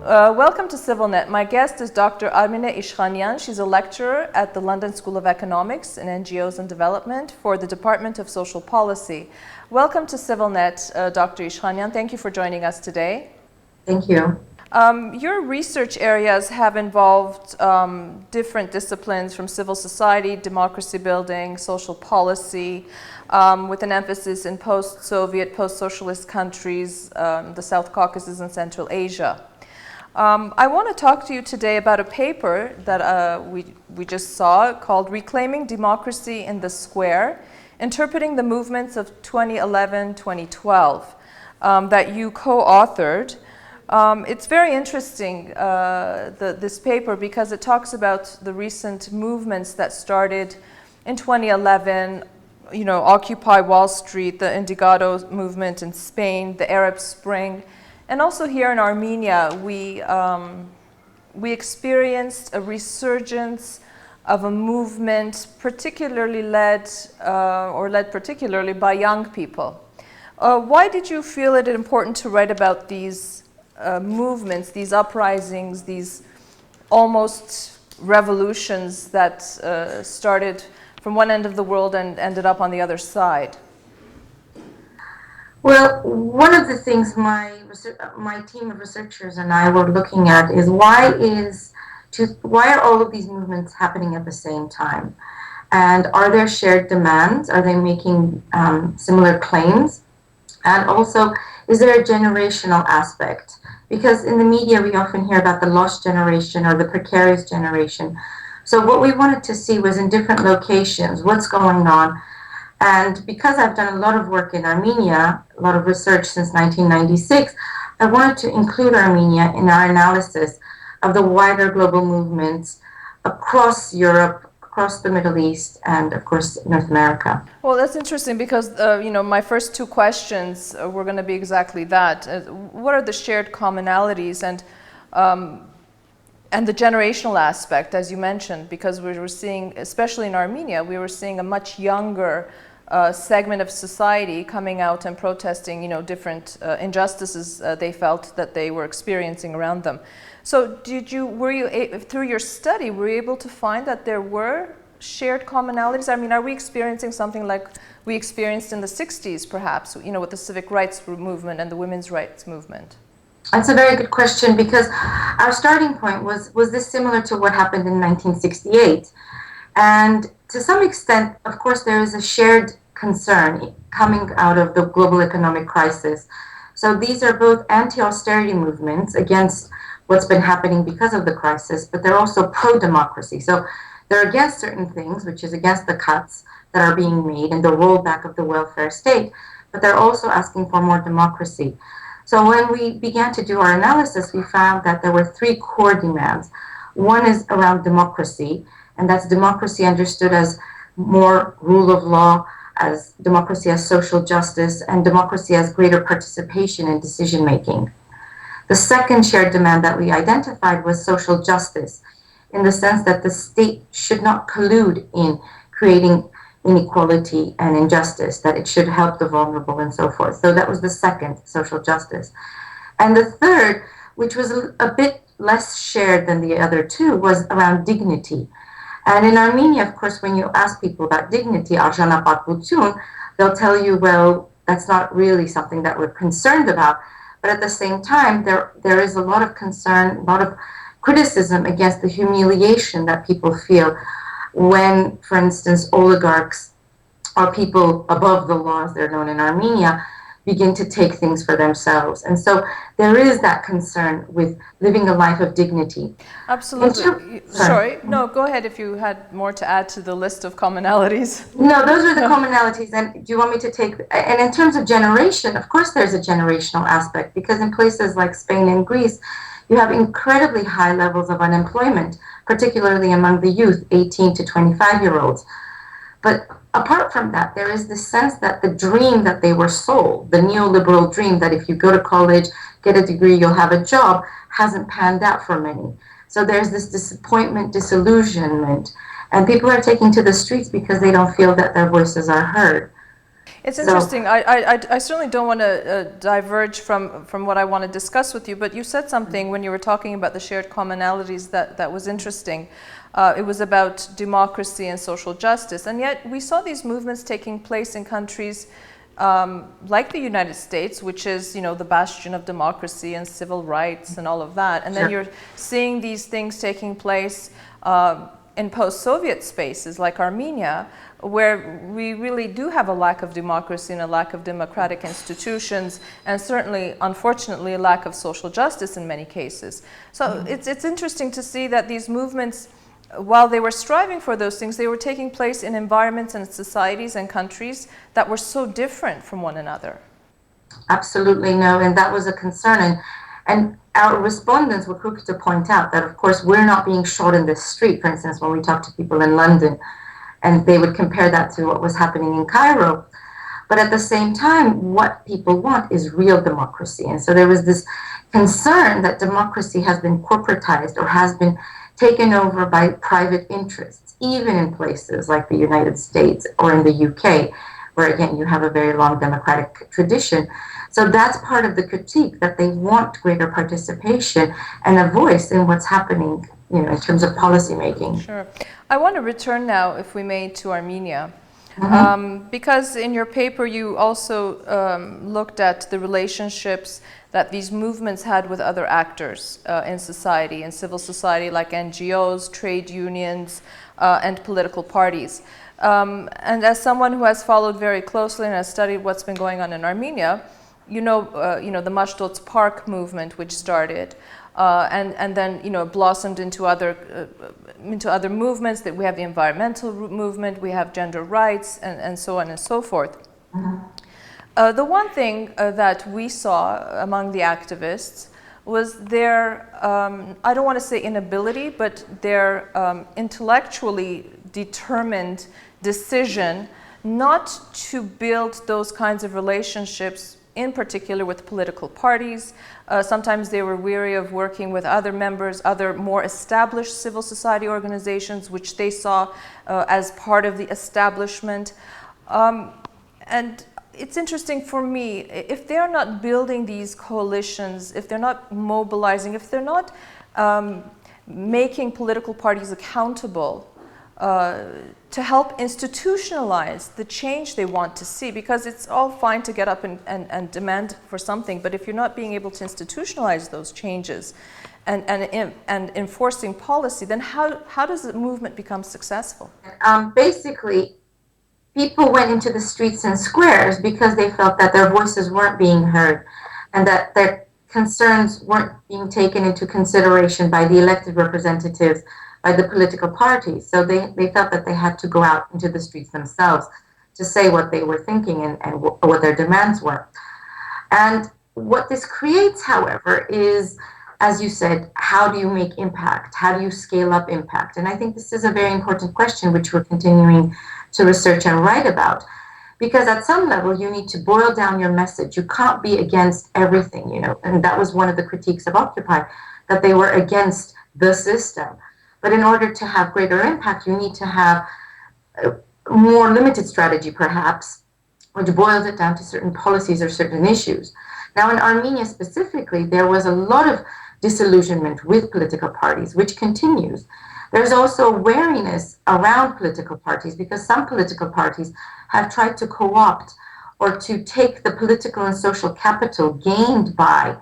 Welcome to CivilNet. My guest is Dr. Armine Ishkanian. She's a lecturer at the London School of Economics in NGOs and Development for the Department of Social Policy. Welcome to CivilNet, Dr. Ishkanian. Thank you for joining us today. Thank you. Your research areas have involved different disciplines from civil society, democracy building, social policy, with an emphasis in post-Soviet, post-socialist countries, the South Caucasus and Central Asia. I want to talk to you today about a paper that we just saw called Reclaiming Democracy in the Square, Interpreting the Movements of 2011-2012, that you co-authored. It's very interesting, this paper, because it talks about the recent movements that started in 2011, you know, Occupy Wall Street, the Indigado movement in Spain, the Arab Spring, and also here in Armenia, we experienced a resurgence of a movement particularly led particularly by young people. Why did you feel it important to write about these movements, these uprisings, these almost revolutions that started from one end of the world and ended up on the other side? Well, one of the things my team of researchers and I were looking at is why are all of these movements happening at the same time? And are there shared demands? Are they making similar claims? And also, is there a generational aspect? Because in the media, we often hear about the lost generation or the precarious generation. So what we wanted to see was in different locations, what's going on. And because I've done a lot of work in Armenia, a lot of research since 1996, I wanted to include Armenia in our analysis of the wider global movements across Europe, across the Middle East, and of course, North America. Well, that's interesting because, you know, my first two questions were going to be exactly that. What are the shared commonalities and the generational aspect, as you mentioned, because we were seeing, especially in Armenia, we were seeing a much younger segment of society coming out and protesting, you know, different injustices they felt that they were experiencing around them. So through your study, were you able to find that there were shared commonalities? I mean, are we experiencing something like we experienced in the 60s, perhaps, you know, with the civil rights movement and the women's rights movement? That's a very good question, because our starting point was this similar to what happened in 1968? And to some extent, of course, there is a shared concern coming out of the global economic crisis. So these are both anti-austerity movements against what's been happening because of the crisis, but they're also pro-democracy. So they're against certain things, which is against the cuts that are being made and the rollback of the welfare state, but they're also asking for more democracy. So when we began to do our analysis, we found that there were three core demands. One is around democracy, and that's democracy understood as more rule of law, as democracy as social justice, and democracy as greater participation in decision making. The second shared demand that we identified was social justice, in the sense that the state should not collude in creating inequality and injustice, that it should help the vulnerable and so forth. So that was the second, social justice. And the third, which was a bit less shared than the other two, was around dignity. And in Armenia, of course, when you ask people about dignity, arjanapatvutyun, they'll tell you, well, that's not really something that we're concerned about. But at the same time, there is a lot of concern, a lot of criticism against the humiliation that people feel when, for instance, oligarchs or people above the law, as they're known in Armenia, begin to take things for themselves. And so there is that concern with living a life of dignity. Absolutely. Sorry. No, go ahead if you had more to add to the list of commonalities. No, those are the commonalities. And do you want me to take, and in terms of generation, of course there's a generational aspect, because in places like Spain and Greece, you have incredibly high levels of unemployment, particularly among the youth, 18 to 25-year-olds. But apart from that, there is this sense that the dream that they were sold, the neoliberal dream that if you go to college, get a degree, you'll have a job, hasn't panned out for many. So there's this disappointment, disillusionment, and people are taking to the streets because they don't feel that their voices are heard. It's interesting. I certainly don't want to diverge from what I want to discuss with you, but you said something when you were talking about the shared commonalities that was interesting. It was about democracy and social justice, and yet we saw these movements taking place in countries like the United States, which is, the bastion of democracy and civil rights and all of that, and then you're seeing these things taking place in post-Soviet spaces like Armenia, where we really do have a lack of democracy and a lack of democratic institutions, and certainly, unfortunately, a lack of social justice in many cases. So it's interesting to see that these movements, while they were striving for those things, they were taking place in environments and societies and countries that were so different from one another. Absolutely, no, and that was a concern. And our respondents were quick to point out that, of course, we're not being shot in the street, for instance, when we talk to people in London, and they would compare that to what was happening in Cairo. But at the same time, what people want is real democracy. And so there was this concern that democracy has been corporatized or has been taken over by private interests, even in places like the United States or in the UK, where, again, you have a very long democratic tradition. So that's part of the critique, that they want greater participation and a voice in what's happening, in terms of policy making. Sure. I want to return now, if we may, to Armenia. Because in your paper you also looked at the relationships that these movements had with other actors in society, in civil society, like NGOs, trade unions, and political parties. And as someone who has followed very closely and has studied what's been going on in Armenia, the Mashtots Park movement, which started, and then blossomed into other movements. That we have the environmental movement, we have gender rights, and so on and so forth. The one thing that we saw among the activists was their, I don't want to say inability, but their intellectually determined decision not to build those kinds of relationships, in particular with political parties. Sometimes they were weary of working with other members, other more established civil society organizations, which they saw as part of the establishment. And it's interesting for me, if they're not building these coalitions, if they're not mobilizing, if they're not making political parties accountable to help institutionalize the change they want to see, because it's all fine to get up and demand for something, but if you're not being able to institutionalize those changes and enforcing policy, then how does the movement become successful? Basically, people went into the streets and squares because they felt that their voices weren't being heard and that their concerns weren't being taken into consideration by the elected representatives, by the political parties. So they felt that they had to go out into the streets themselves to say what they were thinking and what their demands were. And what this creates, however, is, as you said, how do you make impact? How do you scale up impact? And I think this is a very important question which we're continuing to research and write about. Because at some level, you need to boil down your message. You can't be against everything, and that was one of the critiques of Occupy, that they were against the system. But in order to have greater impact, you need to have a more limited strategy, perhaps, which boils it down to certain policies or certain issues. Now, in Armenia specifically, there was a lot of disillusionment with political parties, which continues. There's also wariness around political parties because some political parties have tried to co-opt or to take the political and social capital gained by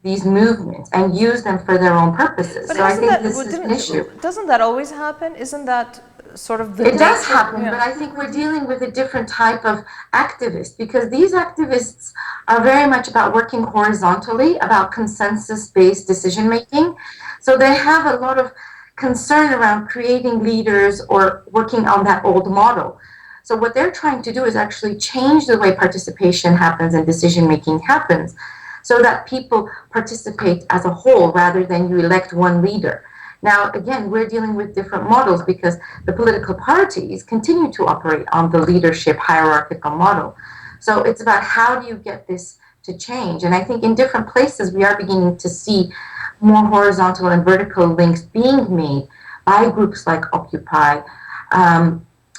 these movements and use them for their own purposes. But so I think this is an issue. Doesn't that always happen? Isn't that sort of the... It does happen, but I think we're dealing with a different type of activist because these activists are very much about working horizontally, about consensus-based decision-making. So they have a lot of concern around creating leaders or working on that old model. So what they're trying to do is actually change the way participation happens and decision-making happens so that people participate as a whole rather than you elect one leader. Now, again, we're dealing with different models because the political parties continue to operate on the leadership hierarchical model. So it's about how do you get this to change? And I think in different places we are beginning to see more horizontal and vertical links being made by groups like Occupy,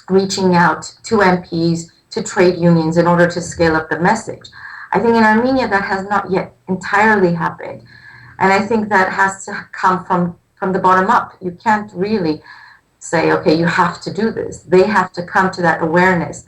reaching out to MPs, to trade unions in order to scale up the message. I think in Armenia that has not yet entirely happened. And I think that has to come from the bottom up. You can't really say, okay, you have to do this. They have to come to that awareness.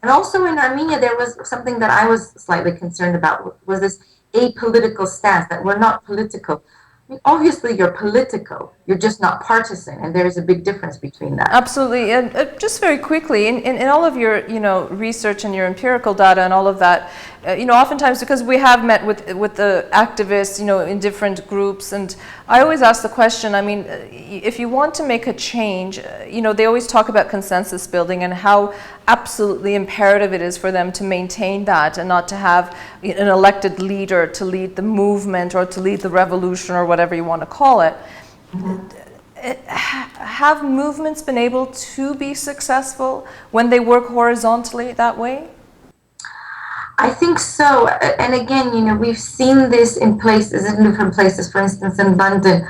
And also in Armenia, there was something that I was slightly concerned about, was this apolitical stance, that we're not political. I mean, obviously, you're political. You're just not partisan, and there is a big difference between that. Absolutely. And just very quickly, in all of your research and your empirical data and all of that, oftentimes, because we have met with the activists, in different groups, and I always ask the question, I mean, if you want to make a change, they always talk about consensus building and how absolutely imperative it is for them to maintain that and not to have an elected leader to lead the movement or to lead the revolution or whatever you want to call it. Have movements been able to be successful when they work horizontally that way? I think so. And again, we've seen this in different places. For instance, in London,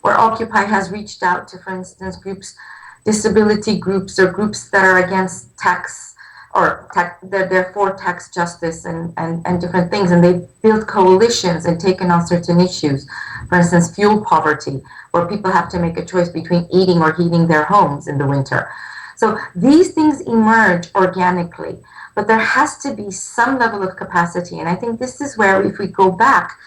where Occupy has reached out to, for instance, groups, disability groups, or groups that are against tax, or they're for tax justice and different things. And they've built coalitions and taken on certain issues. For instance, fuel poverty, where people have to make a choice between eating or heating their homes in the winter. So these things emerge organically, but there has to be some level of capacity. And I think this is where, if we go back,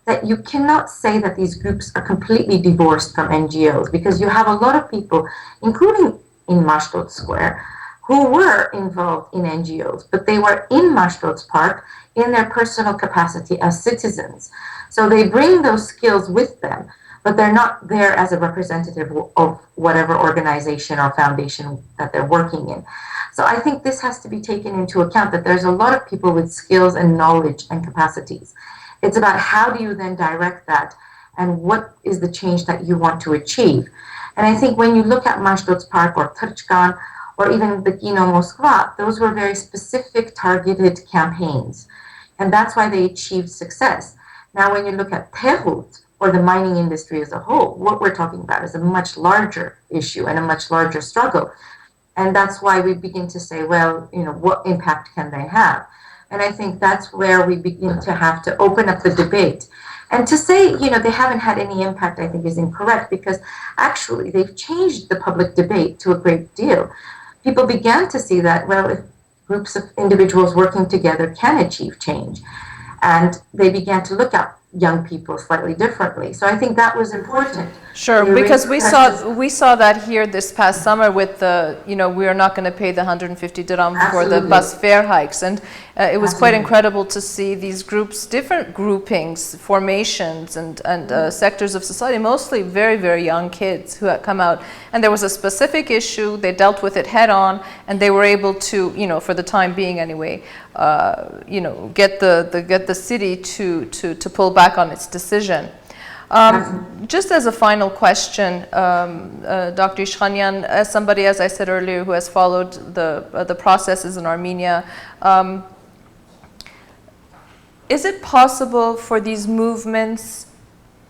that you cannot say that these groups are completely divorced from NGOs, because you have a lot of people, including in Mashdod Square, who were involved in NGOs, but they were in Mashdod Park in their personal capacity as citizens. So they bring those skills with them, but they're not there as a representative of whatever organization or foundation that they're working in. So I think this has to be taken into account, that there's a lot of people with skills and knowledge and capacities. It's about how do you then direct that, and what is the change that you want to achieve. And I think when you look at Mashdod Park or Turchkan or even the Kino Moskva, those were very specific targeted campaigns. And that's why they achieved success. Now, when you look at Tehut, or the mining industry as a whole, what we're talking about is a much larger issue and a much larger struggle. And that's why we begin to say, well, what impact can they have? And I think that's where we begin to have to open up the debate. And to say, they haven't had any impact, I think is incorrect, because actually they've changed the public debate to a great deal. People began to see that, well, if groups of individuals working together can achieve change. And they began to look at young people slightly differently. So I think that was important. Sure, because we saw that here this past summer with the, we are not going to pay the 150 dirham for the bus fare hikes. And it was quite incredible to see these groups, different groupings, formations, and sectors of society, mostly very, very young kids who had come out. And there was a specific issue, they dealt with it head on, and they were able to, for the time being anyway, get the city to pull back on its decision. Just as a final question, Dr. Ishkanian, as somebody, as I said earlier, who has followed the processes in Armenia, is it possible for these movements,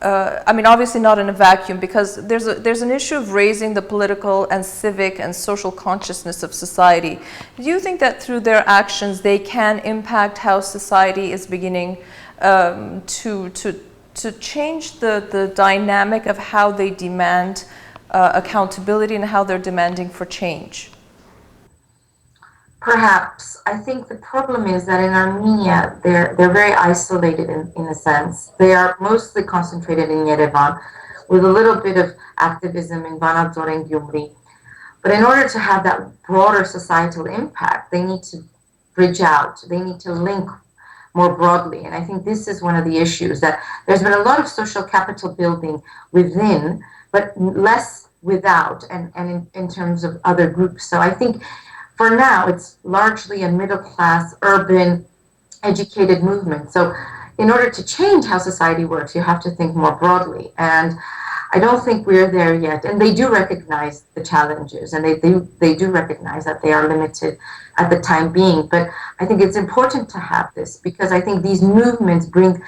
obviously not in a vacuum, because there's an issue of raising the political and civic and social consciousness of society. Do you think that through their actions they can impact how society is beginning to change the dynamic of how they demand accountability and how they're demanding for change? Perhaps. I think the problem is that in Armenia, they're very isolated in a sense. They are mostly concentrated in Yerevan, with a little bit of activism in Vanadzor and Gyumri. But in order to have that broader societal impact, they need to bridge out. They need to link more broadly. And I think this is one of the issues, that there's been a lot of social capital building within, but less without, and in terms of other groups. So I think for now, it's largely a middle-class, urban, educated movement. So in order to change how society works, you have to think more broadly. And I don't think we're there yet. And they do recognize the challenges, and they do recognize that they are limited at the time being. But I think it's important to have this, because I think these movements bring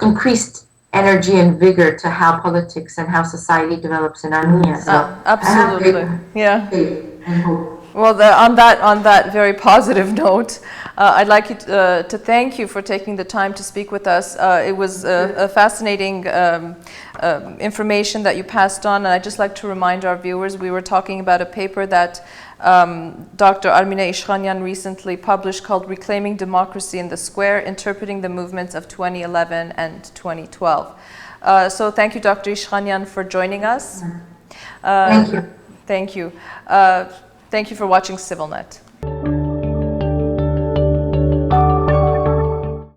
increased energy and vigor to how politics and how society develops in Armenia. So absolutely. Yeah. And hope. Well, on that very positive note, I'd like to thank you for taking the time to speak with us. It was a fascinating information that you passed on, and I'd just like to remind our viewers we were talking about a paper that Dr. Armine Ishkanian recently published called Reclaiming Democracy in the Square, Interpreting the Movements of 2011 and 2012. So thank you, Dr. Ishkanian, for joining us. Thank you. Thank you. Thank you for watching CivilNet.